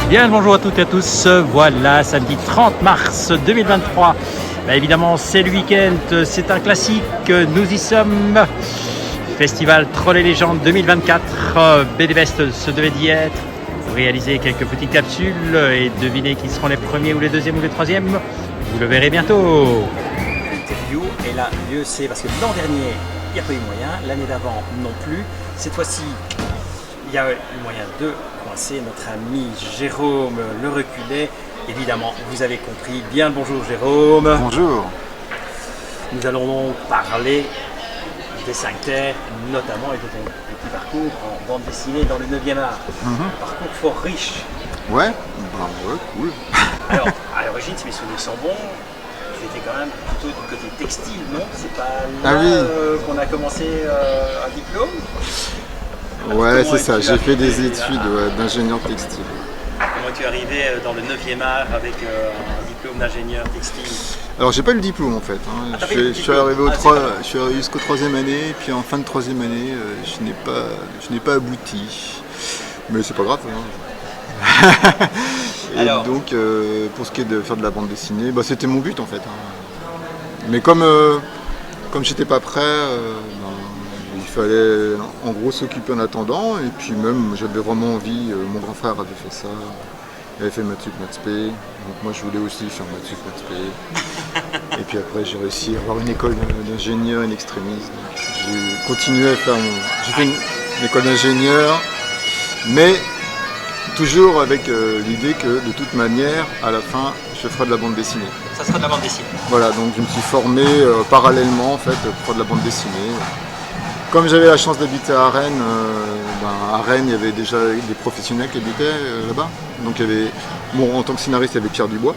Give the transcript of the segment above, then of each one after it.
Bien, bonjour à toutes et à tous. Voilà, samedi 30 mars 2023. Évidemment, c'est le week-end, c'est un classique. Nous y sommes. Festival Troll et Légendes 2024. BDVest se devait d'y être. Réaliser quelques petites capsules et deviner qui seront les premiers ou les deuxièmes ou les troisièmes. Vous le verrez bientôt. L'interview, et là, Dieu sait, parce que l'an dernier, il n'y a pas eu moyen, l'année d'avant non plus. Cette fois-ci, il y a eu moyen de coincer notre ami Jérôme Le Reculé. Évidemment, vous avez compris. Bien le bonjour Jérôme. Bonjour. Nous allons donc parler des 5 terres, notamment et de ton petit parcours en bande dessinée dans le 9e art. Un parcours fort riche. Ouais, bah ouais, cool. Alors, à l'origine, si mes souvenirs sont bons, c'était quand même plutôt du côté textile, non? C'est pas là qu'on a commencé un diplôme? Ouais, c'est ça, j'ai fait des études d'ingénieur textile. Comment es-tu arrivé dans le 9e art avec un diplôme d'ingénieur textile? Alors j'ai pas eu le diplôme en fait, hein. Je suis arrivé jusqu'au 3e année, puis en fin de 3e année, je n'ai pas abouti. Mais c'est pas grave. Hein. Et alors, donc pour ce qui est de faire de la bande dessinée, bah, c'était mon but en fait. Hein. Mais comme j'étais pas prêt, il fallait en gros s'occuper en attendant, et puis même j'avais vraiment envie, mon grand frère avait fait ça, il avait fait maths sup, maths spé, donc moi je voulais aussi faire maths sup, maths spé. Et puis après j'ai réussi à avoir une école d'ingénieur in extremis, j'ai continué à faire j'ai fait une école d'ingénieur, mais toujours avec l'idée que de toute manière, à la fin, je ferai de la bande dessinée. Ça sera de la bande dessinée. Voilà, donc je me suis formé parallèlement en fait pour de la bande dessinée. Comme j'avais la chance d'habiter à Rennes, à Rennes il y avait déjà des professionnels qui habitaient là-bas. Donc il y avait, en tant que scénariste, il y avait Pierre Dubois.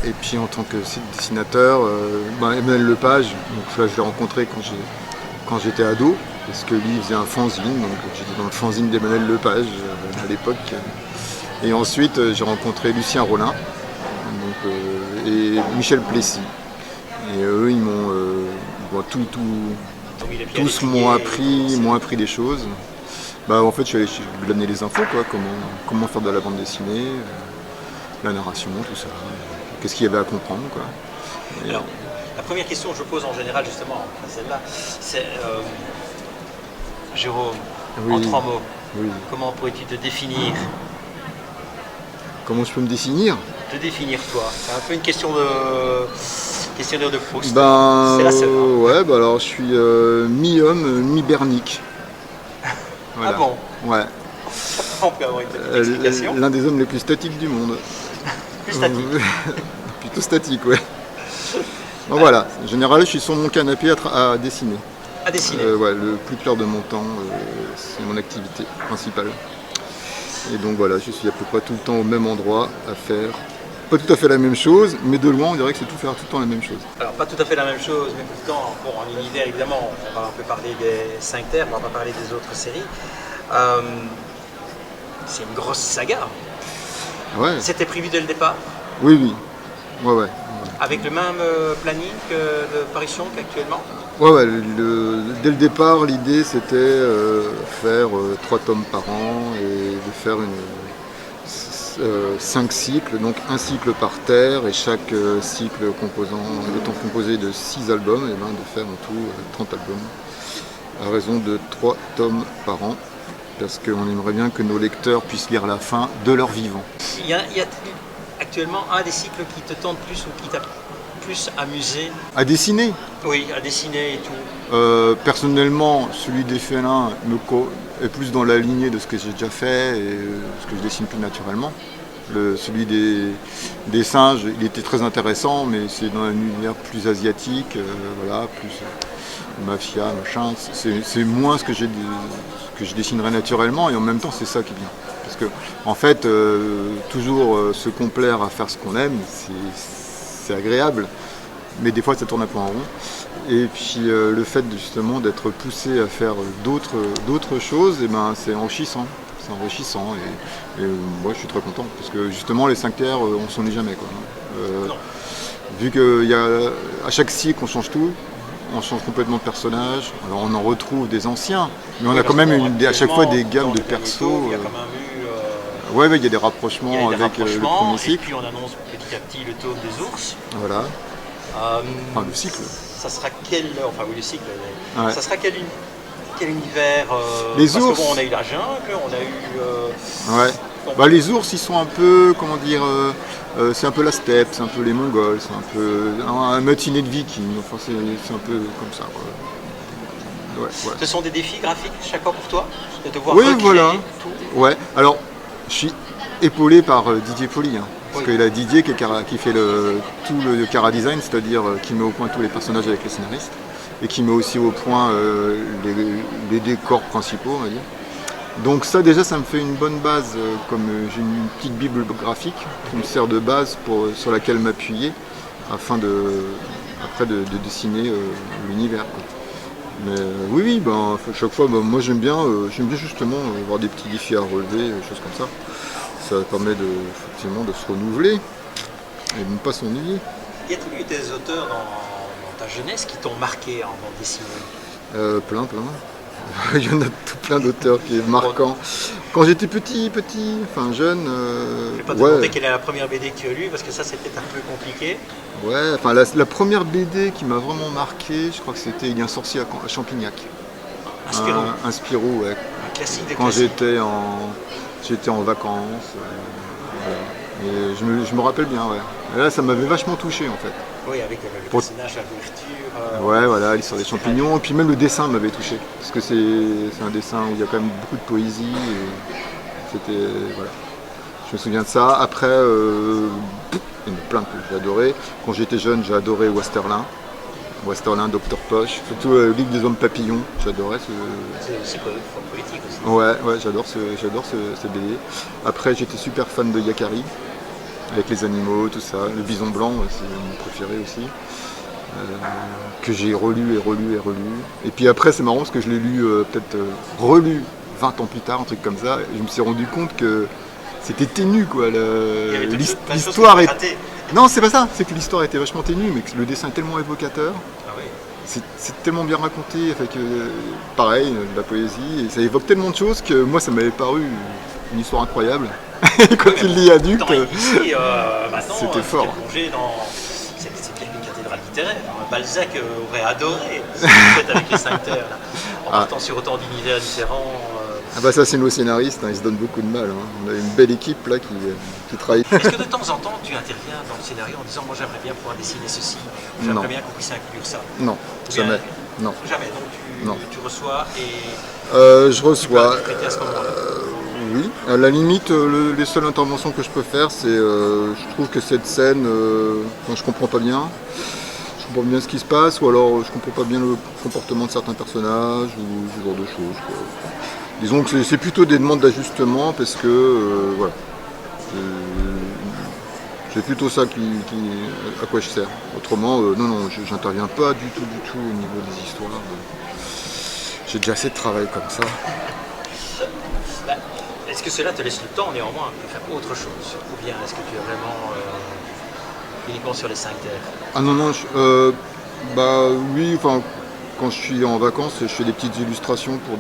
Et puis en tant que dessinateur, Emmanuel Lepage. Donc là je l'ai rencontré quand j'étais ado, parce que lui il faisait un fanzine, donc j'étais dans le fanzine d'Emmanuel Lepage à l'époque. Et ensuite j'ai rencontré Lucien Rollin et Michel Plessis. Et eux ils m'ont tous m'ont appris des choses. En fait je suis allé donner les infos, quoi, comment faire de la bande dessinée, la narration, tout ça. Qu'est-ce qu'il y avait à comprendre, quoi. Alors, la première question que je pose en général, justement, celle-là, c'est Jérôme, en 3 mots, comment pourrais-tu te définir? Comment je peux me définir? Te définir toi. C'est un peu une questionnaire de Proust. C'est la seule. Ouais, alors je suis mi-homme, mi-bernique. Voilà. Ah bon? Ouais. On peut avoir une petite explication. L'un des hommes les plus statiques du monde. Plus statique. Plutôt statique, ouais. Donc voilà, en général, je suis sur mon canapé à dessiner. À dessiner. Le plus clair de mon temps, c'est mon activité principale. Et donc voilà, je suis à peu près tout le temps au même endroit à faire. Pas tout à fait la même chose, mais de loin, on dirait que c'est faire tout le temps la même chose. Alors, pas tout à fait la même chose, mais tout le temps, en univers, évidemment, on peut parler des 5 terres, on va pas parler des autres séries. C'est une grosse saga. Ouais. C'était prévu dès le départ? Oui. Ouais. Avec le même planning de parution qu'actuellement? Ouais, dès le départ, l'idée c'était faire 3 tomes par an et de faire 5 cycles, donc un cycle par terre, et chaque cycle étant composé de 6 albums, et de faire en tout 30 albums, à raison de 3 tomes par an, parce qu'on aimerait bien que nos lecteurs puissent lire la fin de leur vivant. Il y a actuellement un des cycles qui te tente plus ou qui t'a plus amusé? À dessiner? Oui, à dessiner et tout. Personnellement, celui des félins est plus dans la lignée de ce que j'ai déjà fait et ce que je dessine plus naturellement. Celui des singes, il était très intéressant, mais c'est dans un univers plus asiatique, plus mafia, machin. C'est moins ce que je dessinerais naturellement, et en même temps c'est ça qui est bien. Parce que en fait, toujours se complaire à faire ce qu'on aime, c'est agréable, mais des fois ça tourne un peu en rond. Et puis le fait justement d'être poussé à faire d'autres choses, c'est enrichissant. C'est enrichissant, et moi je suis très content, parce que justement les 5 terres, on s'en est jamais, quoi. Vu qu'à chaque cycle on change tout, on change complètement de personnage. Alors on en retrouve des anciens, mais on a quand même à chaque fois des gammes de persos. Il y a quand même eu Ouais, il y a des Il y a rapprochements des avec le rapprochements, premier et cycle. puis on annonce petit à petit le tome des ours. Voilà. Enfin, le cycle. Ça sera quel... Enfin oui, le cycle. Ouais. Ça sera quel univers Les parce ours. que bon, on a eu la jungle, on a eu... Ouais. Bah, les ours, ils sont un peu, comment dire, c'est un peu la steppe, c'est un peu les Mongols, c'est un peu un matinée de viking. Enfin, c'est un peu comme ça, quoi. Ouais, ouais. Ce sont des défis graphiques chaque fois pour toi de devoir Oui, recréer voilà. tout. Ouais. Alors, je suis épaulé par Didier Poli, hein, parce Oui. qu'il a Didier qui fait tout le chara design, c'est-à-dire qui met au point tous les personnages avec les scénaristes, et qui met aussi au point les décors principaux, on va dire. Donc ça déjà ça me fait une bonne base, comme j'ai une petite bible graphique qui me sert de base sur laquelle m'appuyer afin après de dessiner l'univers, quoi. Mais oui, ben, à chaque fois, ben, moi j'aime bien justement avoir des petits défis à relever, des choses comme ça. Ça permet effectivement de se renouveler et de ne pas s'ennuyer. Y a-t-il eu des auteurs dans ta jeunesse qui t'ont marqué en bande dessinée? Plein. Il y en a tout plein d'auteurs qui est marquant. Quand j'étais petit, enfin jeune, Je ne vais pas te demander quelle est la première BD que tu as lue, parce que ça c'était un peu compliqué. ouais, enfin la première BD qui m'a vraiment marqué, je crois que c'était Il y a un sorcier à Champignac. Un Spirou, Un Spirou, ouais. un classique des Quand classiques. j'étais en vacances. Voilà. Et je me rappelle bien, ouais. Et là, ça m'avait vachement touché en fait. Oui, avec le personnage, la couverture. Ouais, voilà, l'histoire des champignons. Et puis même le dessin m'avait touché. Parce que c'est un dessin où il y a quand même beaucoup de poésie. Et c'était. Voilà. Je me souviens de ça. Après, il y en a plein que j'ai adoré. Quand j'étais jeune, j'ai adoré Westerlin. Westerlin, Dr Poche, surtout Ligue des Hommes Papillons, j'adorais C'est politique aussi. Ouais, j'adore ce BD. Après, j'étais super fan de Yakari, avec les animaux, tout ça. Le Bison Blanc, c'est mon préféré aussi. Que j'ai relu. Et puis après, c'est marrant parce que je l'ai lu, relu 20 ans plus tard, un truc comme ça. Et je me suis rendu compte que c'était ténu, quoi. L'histoire est... Non, c'est pas ça, c'est que l'histoire était vachement ténue, mais que le dessin est tellement évocateur. Ah oui. C'est tellement bien raconté, avec pareil, de la poésie, et ça évoque tellement de choses que moi ça m'avait paru une histoire incroyable. Quand il lit adulte, c'était fort. C'est bien une cathédrale littéraire. Balzac aurait adoré ce que vous faites avec les 5 terres, là, en partant sur autant d'univers différents. Ah bah ça c'est nos scénaristes, hein, ils se donnent beaucoup de mal. Hein. On a une belle équipe là qui travaille. Est-ce que de temps en temps tu interviens dans le scénario en disant moi j'aimerais bien pouvoir dessiner ceci, j'aimerais bien qu'on puisse inclure ça? Non, jamais. Non. Jamais, donc tu reçois et je reçois. tu peux à ce moment-là. Oui, à la limite, les seules interventions que je peux faire, c'est je trouve que cette scène, quand je comprends pas bien ce qui se passe, ou alors je comprends pas bien le comportement de certains personnages, ou ce genre de choses, quoi. Disons que c'est plutôt des demandes d'ajustement, parce que, voilà, c'est plutôt ça à quoi je sers. Autrement, non, j'interviens pas du tout au niveau des histoires. J'ai déjà assez de travail comme ça. Est-ce que cela te laisse le temps néanmoins de faire autre chose? Ou bien est-ce que tu es vraiment uniquement sur les 5 terres? Ah non, bah oui, enfin, quand je suis en vacances, je fais des petites illustrations pour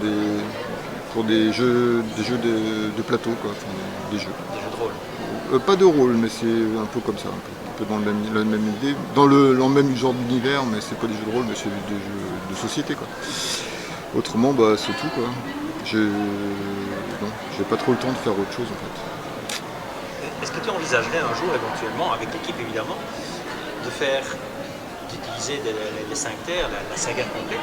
des jeux de plateau, quoi, enfin, des jeux. Des jeux de rôle? Pas de rôle, mais c'est un peu comme ça, un peu dans la même idée, dans le même genre d'univers, mais c'est pas des jeux de rôle, mais c'est des jeux de société, quoi. Autrement, bah c'est tout, quoi. Non, j'ai pas trop le temps de faire autre chose en fait. Est-ce que tu envisagerais un jour éventuellement, avec l'équipe évidemment, d'utiliser les 5 terres, la saga complète,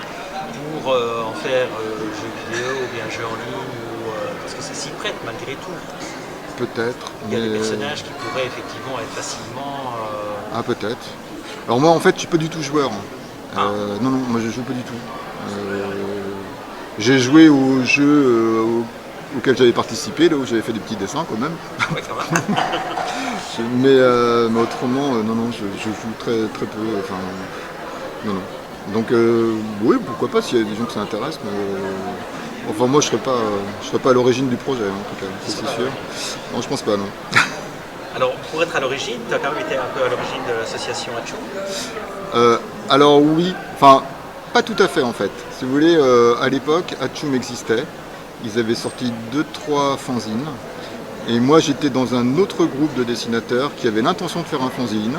pour en faire jeu vidéo ou bien jeu en ligne, parce que ça s'y prête malgré tout? Peut-être. Il y a des personnages qui pourraient effectivement être facilement... Ah peut-être. Alors moi en fait je suis pas du tout joueur. Non, moi je joue pas du tout. J'ai joué aux jeux auxquels j'avais participé, là où j'avais fait des petits dessins quand même. Oui, quand même. mais autrement, non, je joue très peu. Enfin, non. Donc oui, pourquoi pas s'il y a des gens que ça intéresse. Mais, enfin moi je serais pas à l'origine du projet en tout cas, c'est sûr. Non, je pense pas, non. Alors pour être à l'origine, tu as quand même été un peu à l'origine de l'association Atchoum? Alors oui, enfin pas tout à fait en fait. Si vous voulez, à l'époque, Atchoum existait. Ils avaient sorti 2-3 fanzines. Et moi j'étais dans un autre groupe de dessinateurs qui avait l'intention de faire un fanzine.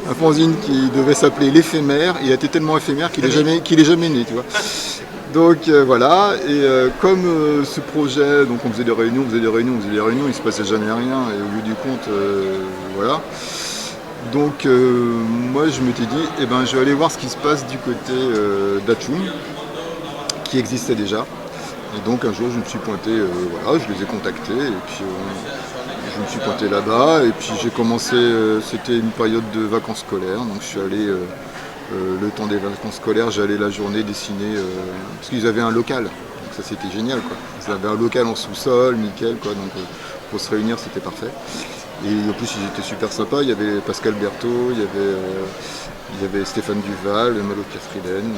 Un fanzine qui devait s'appeler l'éphémère, et il était tellement éphémère qu'il est jamais né, tu vois. Donc voilà, et comme ce projet, donc on faisait des réunions, il se passait jamais rien, et au bout du compte, voilà. Donc moi je m'étais dit, eh ben, je vais aller voir ce qui se passe du côté d'Atchoum, qui existait déjà. Et donc un jour je me suis pointé, voilà, je les ai contactés, et puis je me suis pointé là-bas, et puis j'ai commencé, c'était une période de vacances scolaires, donc je suis allé, le temps des vacances scolaires, j'allais la journée dessiner, parce qu'ils avaient un local, donc ça c'était génial, quoi. Ils avaient un local en sous-sol, nickel, quoi, donc pour se réunir c'était parfait. Et en plus ils étaient super sympas, il y avait Pascal Berthaud, il y avait Stéphane Duval, Malo Kafriden,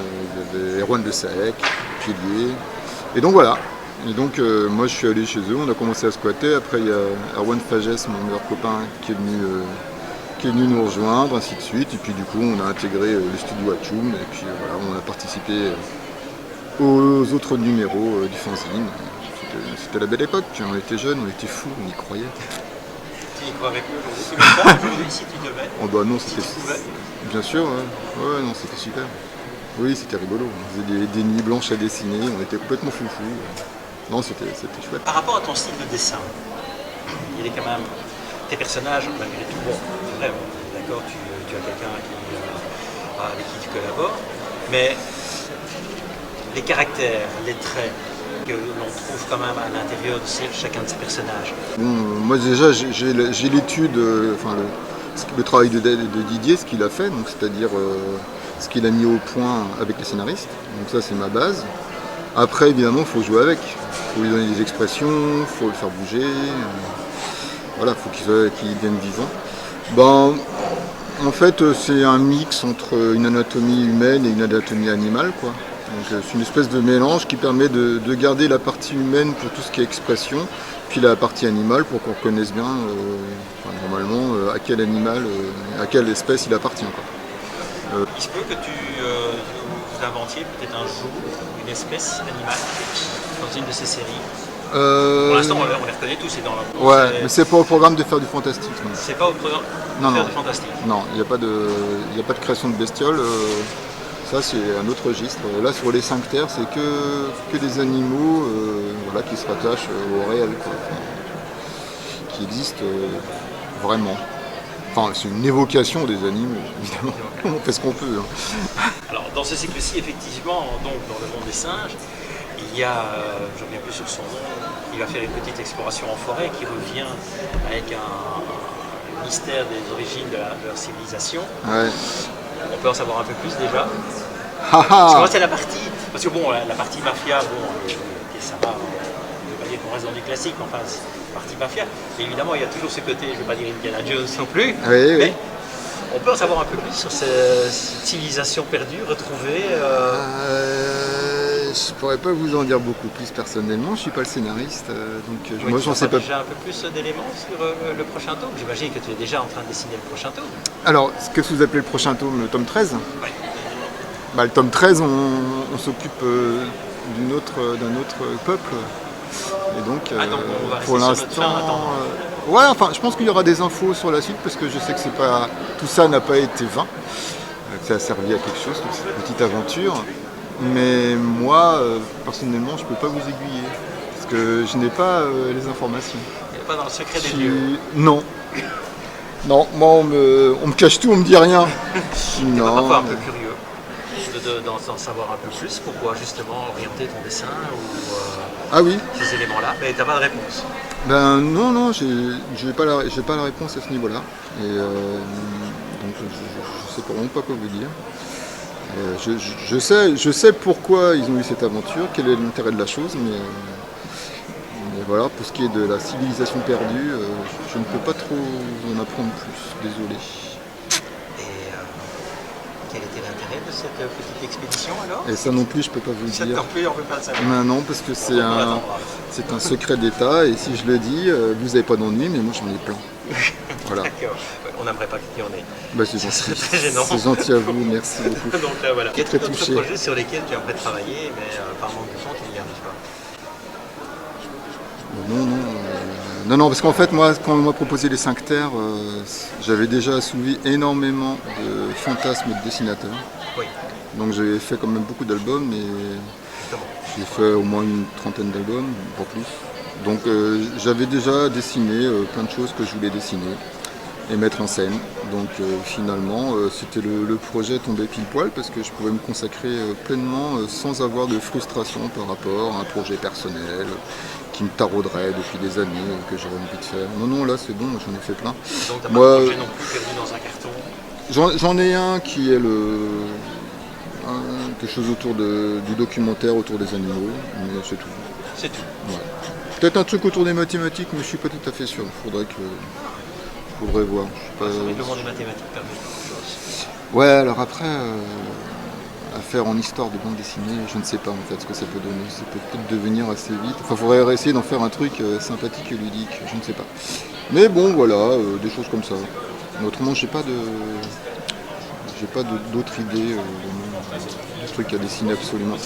il y avait Erwan Le Saec, Pilier, et donc voilà. Et donc moi je suis allé chez eux, on a commencé à squatter, après il y a Erwan Fagès, mon meilleur copain, qui est venu nous rejoindre, ainsi de suite, et puis du coup on a intégré le studio Atchoum, et puis voilà, on a participé aux autres numéros du fanzine. C'était la belle époque, on était jeunes, on était fous, on y croyait. Tu n'y croirais plus aujourd'hui si tu devais? Oh bah non, c'était... Bien sûr, ouais, non, c'était super. Oui, c'était rigolo, on faisait des nuits blanches à dessiner, on était complètement foufous. Non, c'était chouette. Par rapport à ton style de dessin, il est quand même... Tes personnages, malgré tout, bon, c'est vrai, d'accord, tu as quelqu'un avec qui tu collabores, mais les caractères, les traits que l'on trouve quand même à l'intérieur de chacun de ces personnages. Bon, moi déjà, j'ai l'étude, enfin le travail de Didier, ce qu'il a fait, donc c'est-à-dire ce qu'il a mis au point avec les scénaristes, donc ça c'est ma base. Après, évidemment, il faut jouer avec, il faut lui donner des expressions, il faut le faire bouger. Voilà, il faut qu'il devienne vivant. Ben, en fait, c'est un mix entre une anatomie humaine et une anatomie animale, quoi. Donc, c'est une espèce de mélange qui permet de garder la partie humaine pour tout ce qui est expression, puis la partie animale pour qu'on reconnaisse bien, normalement, à quel animal, à quelle espèce il appartient, quoi. Il se peut que vous inventiez peut-être un jour une espèce animale dans une de ces séries. Pour l'instant, on les reconnaît tous. Ouais, mais c'est pas au programme de faire du fantastique. C'est pas au programme de faire du fantastique. Non, il n'y a pas de création de bestioles. Ça, c'est un autre registre. Là, sur les 5 terres, c'est que des animaux voilà, qui se rattachent au réel, quoi. Enfin, qui existent vraiment. Enfin, c'est une évocation des animaux, évidemment. On fait ce qu'on peut. Hein. Alors, dans ce cycle-ci, effectivement, donc, dans le monde des singes, il y a, je ne reviens plus sur son nom, il va faire une petite exploration en forêt qui revient avec un mystère des origines de leur civilisation. Ouais. On peut en savoir un peu plus déjà. Parce que moi, c'est la partie, parce que bon, la partie mafia, bon, ça va, je ne vais pas dire qu'on reste dans du classique, mais enfin, c'est la partie mafia. Et évidemment, il y a toujours ce côté, je ne vais pas dire Indiana Jones non plus, mais on peut en savoir un peu plus sur cette civilisation perdue, retrouvée. Je pourrais pas vous en dire beaucoup plus personnellement, je suis pas le scénariste, donc moi j'en sais pas. Déjà un peu plus d'éléments sur le prochain tome. J'imagine que tu es déjà en train de dessiner le prochain tome. Alors, qu'est-ce que vous appelez le prochain tome, le tome 13 ? Oui. Bah, le tome 13, on s'occupe d'un autre peuple. Et donc, donc on va pour l'instant, ouais, enfin, je pense qu'il y aura des infos sur la suite parce que je sais que c'est pas tout ça n'a pas été vain, que ça a servi à quelque chose, toute cette petite aventure. Mais moi, personnellement, je ne peux pas vous aiguiller, parce que je n'ai pas les informations. Il n'y a pas dans le secret des dieux. Non. Non, moi on me cache tout, on me dit rien. Tu vas parfois un peu curieux d'en savoir un peu plus, pourquoi justement orienter ton dessin ou ces éléments-là, mais tu n'as pas de réponse. Ben non, j'ai pas la réponse à ce niveau-là. Et donc je sais vraiment pas quoi vous dire. Je sais pourquoi ils ont eu cette aventure, quel est l'intérêt de la chose, mais voilà, pour ce qui est de la civilisation perdue, je ne peux pas trop en apprendre plus, désolé. Et quel était l'intérêt de cette petite expédition alors? Et ça non plus, je peux pas vous le dire. Ça non plus, on ne peut pas le savoir. Non, parce que c'est un secret d'État, et si je le dis, vous n'avez pas d'ennui, mais moi j'en ai plein. Voilà. D'accord. On n'aimerait pas qu'il y en ait. Bah, c'est gentil. Très gênant. C'est gentil à vous, merci beaucoup. Donc voilà. Il y a très d'autres touché. projets sur lesquels tu aimerais travailler, mais par manque de temps, tu n'y arrives pas. Non. Non, parce qu'en fait, moi, quand on m'a proposé les 5 terres, j'avais déjà assouvi énormément de fantasmes de dessinateurs. Oui, Donc j'ai fait quand même beaucoup d'albums, mais justement. j'ai fait au moins une trentaine d'albums, pas plus. Donc j'avais déjà dessiné plein de choses que je voulais dessiner et mettre en scène. Donc finalement, c'était le projet tombé pile poil parce que je pouvais me consacrer pleinement sans avoir de frustration par rapport à un projet personnel qui me tarauderait depuis des années que j'aurais envie de faire. Non, là c'est bon, j'en ai fait plein. Donc t'as pas Moi, de projet non plus perdu dans un carton. J'en ai un qui est quelque chose autour du documentaire autour des animaux, mais c'est tout. C'est tout. Ouais. Peut-être un truc autour des mathématiques, mais je suis pas tout à fait sûr. Faudrait voir. Je sais pas, Le règlement des mathématiques permet beaucoup de choses. Ouais, alors après, à faire en histoire de bande dessinée, je ne sais pas en fait ce que ça peut donner. Ça peut peut-être devenir assez vite. Enfin, faudrait essayer d'en faire un truc sympathique et ludique, je ne sais pas. Mais bon, voilà, des choses comme ça. Mais autrement, j'ai pas d'autres idées, de trucs à dessiner absolument.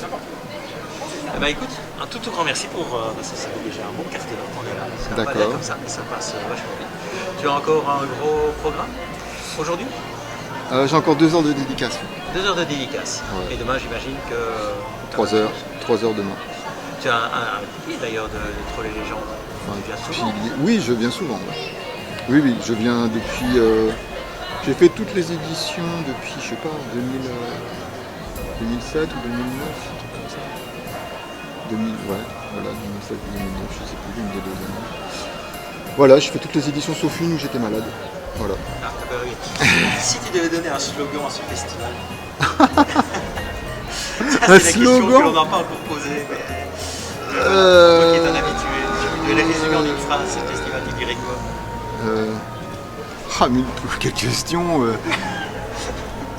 Eh ben, écoute, un tout grand merci pour ça fait déjà un bon quart d'heure qu'on est là. Ça va D'accord. pas comme ça passe vachement vite. Tu as encore un gros programme aujourd'hui? J'ai encore 2 heures de dédicace. 2 heures de dédicace. Ouais. Et demain, j'imagine que 3 heures. 3 heures demain. tu as un pilier d'ailleurs de Troll et Légendes. Tu viens souvent. Oui, je viens souvent. Ouais. Oui, je viens depuis. J'ai fait toutes les éditions depuis, je sais pas, 2007 ou 2009, un truc comme ça. 2007 ou 2009, je sais plus, une des 2 années. Voilà, je fais toutes les éditions sauf une où j'étais malade. Voilà. Ah, bah oui. Si tu devais donner un slogan à ce festival. Ça, c'est la question que l'on n'a pas encore posée. Mais... Toi qui es un habitué, tu devais les résumer en une phrase, ce festival, tu dirais quoi? Mais quelle question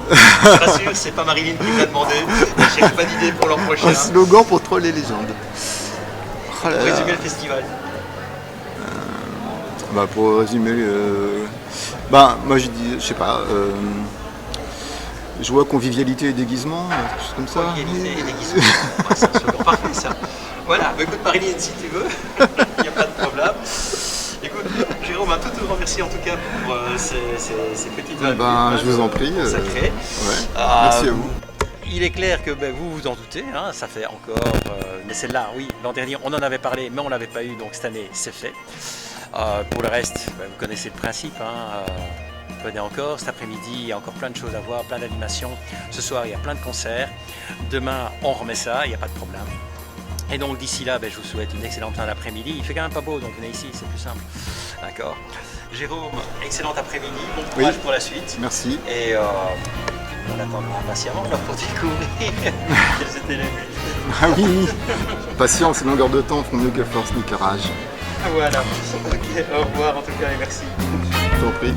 Je te rassure, c'est pas Marilyn qui t'a demandé. Je n'ai pas d'idée pour l'an prochain. Un slogan pour Troll et Légendes. Pour résumer le festival. Pour résumer, moi je dis, je sais pas, je vois convivialité et déguisement, quelque chose comme ça. Convivialité et déguisement. Ouais, c'est un slogan parfait ça. Voilà, écoute Marilyn si tu veux, il n'y a pas de problème. Écoute, Jérôme, un tout grand merci en tout cas pour ces petites Je vous en prie. Consacrées. Merci à vous. Il est clair que vous vous en doutez, hein, ça fait encore, mais celle-là, oui, l'an dernier on en avait parlé, mais on ne l'avait pas eu, donc cette année c'est fait. Pour le reste, vous connaissez le principe, venez encore, cet après-midi il y a encore plein de choses à voir, plein d'animations, ce soir il y a plein de concerts, demain on remet ça, il n'y a pas de problème. Et donc d'ici là, je vous souhaite une excellente fin d'après-midi, il fait quand même pas beau, donc venez ici, c'est plus simple, d'accord. Jérôme, excellent après-midi, bon courage pour la suite. Merci. Et on attend impatiemment là pour découvrir quels étaient les musiques. Ah oui, patience et longueur de temps font mieux que force ni courage. Voilà, ok, au revoir en tout cas et merci. Je t'en prie.